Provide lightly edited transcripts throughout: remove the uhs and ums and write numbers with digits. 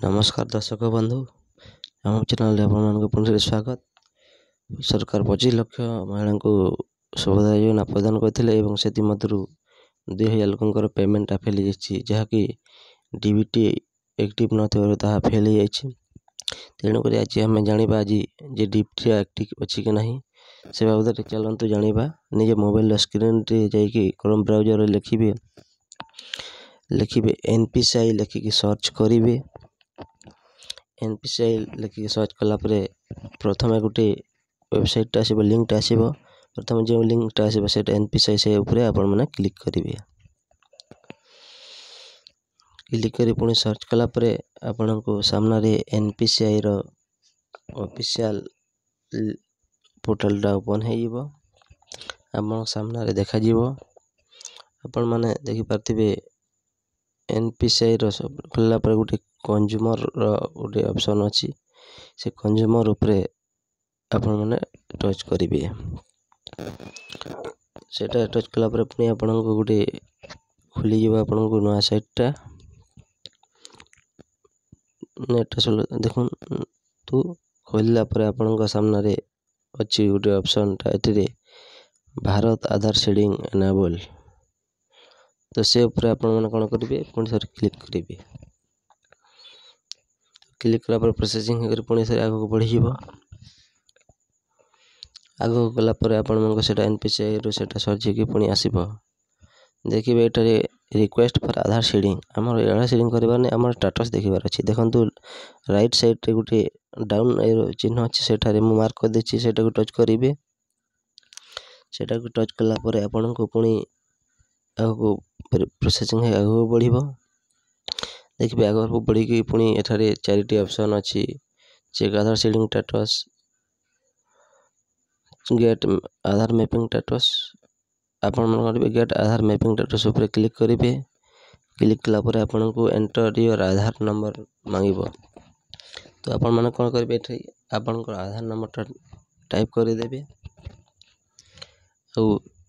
नमस्कार दर्शक बंधु आम चैनल आप पुनः स्वागत। सरकार 25 लाख महिला को सुविधा योजना प्रदान करते मध्य 2000 लोक पेमेंट फेल जहाँकि डीबीटी एक्टिव ना फेल हो तेणुक आज आम जाना आज जे डीबीटी एक्टिव अच्छी कि ना से बाबद चलते जाना। निज मोबाइल स्क्रीन जाकि क्रोम ब्राउजर लिखिए एनपीसीआई लिखिकी सर्च करेंगे। एनपीसीआई लिखिकी सर्च कलापर प्रथम गोटे वेबसाइट आसो लिंकटा आसो प्रथम जो लिंकटा आसो से एनपीसीआई से उपरे आपण मैंने क्लिक करेंगे। क्लिक कर पुणी सर्च कलापर आपण को सामने एनपीसीआई रो ऑफिशियल पोर्टलटा ओपन हो आप सामने देखा आपण मैंने देखिपारे एनपीसीआई रो खोलला पर गोटे कंज्यूमर गोटे ऑप्शन अच्छी से कंज्यूमर उपरे आपण मैंने टच करेंगे। सेटा टच कलापर पुणी आपण को गोटे खुली आपण को नया साइटटा नेट देखो तू खोलला पर आपण सामने अच्छी गोटे ऑप्शनटा ये भारत आधार सीडिंग एनेबल तो से ऊपर आपण मैंने कौन करेंगे पुणी सर क्लिक करेंगे। क्लिक कला प्रोसेसिंग होकर पुणी सर आगे बढ़ी आगे गलापर आपण से एनपीसीआई रू से सर्च होगी पुणी आसब देखिए ये रिक्वेस्ट फॉर आधार सीडिंग आम आधार सीडिंग करार आम स्टाटस देखार अच्छी देखो राइट साइड रे गोटे डाउन चिन्ह अच्छी से मार्क कर देछि सेटा को टच करेंगे। सेटा को टच कलापर आपण को पुणी आगे प्रोसेसिंग आगे बढ़ देखिए आगे बढ़ी पुणी एठारे 4टी ऑप्शन अच्छी चेक आधार सीडिंग स्टेटस गेट आधार मैपिंग स्टेटस आपण मन करेंगे गेट आधार मैपिंग स्टेटस ऊपर क्लिक करेंगे। क्लिक कलापर आपण को एंटर योर आधार नंबर मांगब तो आपण मैंने कौन करेंगे ये आपण आधार नंबर टाइप करदेवे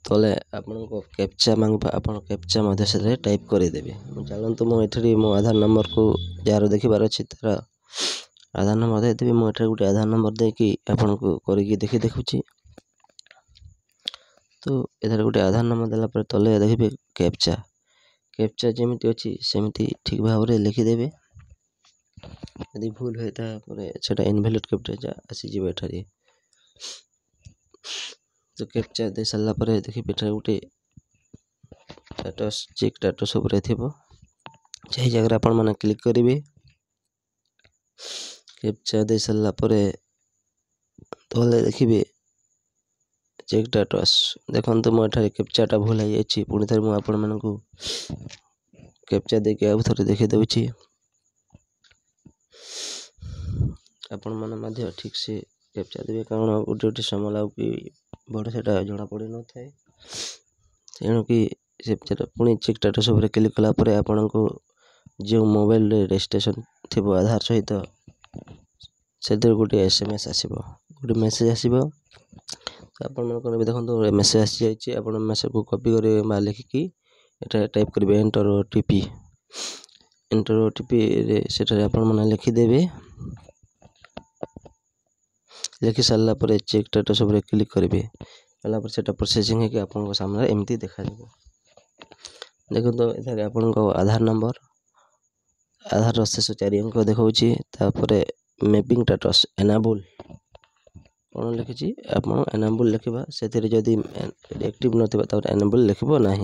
तले आपण को कैप्चा मांगबा आपण कैप्चा मध्य से टाइप करदेवे। चलते मुझे मो आधार नंबर को जार देखार अच्छी तार आधार नंबर देदेवी मुझे गोटे आधार नंबर देकी आपण को करके देखुची तो इधर गोटे आधार नंबर देला तले देखिए कैप्चा कैप्चा जमी अच्छी सेमती ठीक भाव में लिखिदेवे यदि भूल होता इनवैलिड कैप्चा आसीज एठारे तो कैप्चा दे सारा पर देखिए एठारे गोटे स्टेटस चेक स्टेटस उपर से जगह आपण मैंने क्लिक करेंगे। कैप्चा दे सारा पर तले देखिए चेक स्टेटस देखो मुझे कैप्चाटा भूल है पुणी थे मुझे आपण मानक कैप्चा देके आउ थे देखी दूची आपण मैंने ठीक से कैप्चा देवे कारण गोटे गोटे समय लाग बड़ से जना पड़ न था तेणु कि पुणी चेक स्टेटस उपर क्लिक कलापर आपण को जो मोबाइल रजिस्ट्रेशन थी आधार सहित से गोटे एसएमएस आसब गोटे मेसेज आसब तो आप देखो मेसेज आसी आप मेसेज को कॉपी कर लिखिकी एटा टाइप करेंगे एंटर ओटीपी से मैंने लिखिदेवे। लिखि सारा पर चेक स्टेटस उपर क्लिक करेंगे कलापर से प्रोसेसिंग है आपन सामने एमती देखा देखो तो इधर आपण आधार नंबर आधार शेष 4 अंक देखा मैपिंग स्टेटस एनेबल कौन लिखी आप एनेबल लिखा से जदि एक्टिव ना एनेबल लिख ना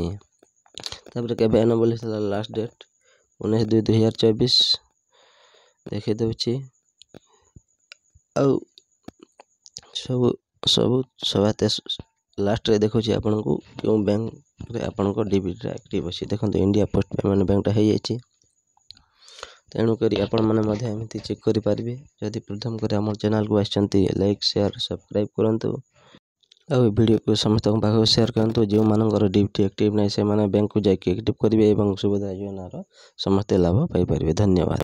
के एनेबल लास्ट डेट 19/2/2024 देखी दूची आउ सब सब सभाते लास्ट रे देखो आपन को क्यों बैंक रे आपन को डीबीटी एक्टिव अच्छी देखो इंडिया पोस्ट पेमेंट बैंकटा हो जाए तेणुक आपण मैंने एमती चेक करेंगे। जदि प्रथम कर आम चैनल को आसती लाइक शेयर सब्सक्राइब करूँ आ वीडियो को समस्त पाखक शेयर करूँ जो मानकर डीबीटी एक्टिव ना से बैंक को जाकि एक्टिव करेंगे और सुविधा योजनार समस्ते लाभ पाई। धन्यवाद।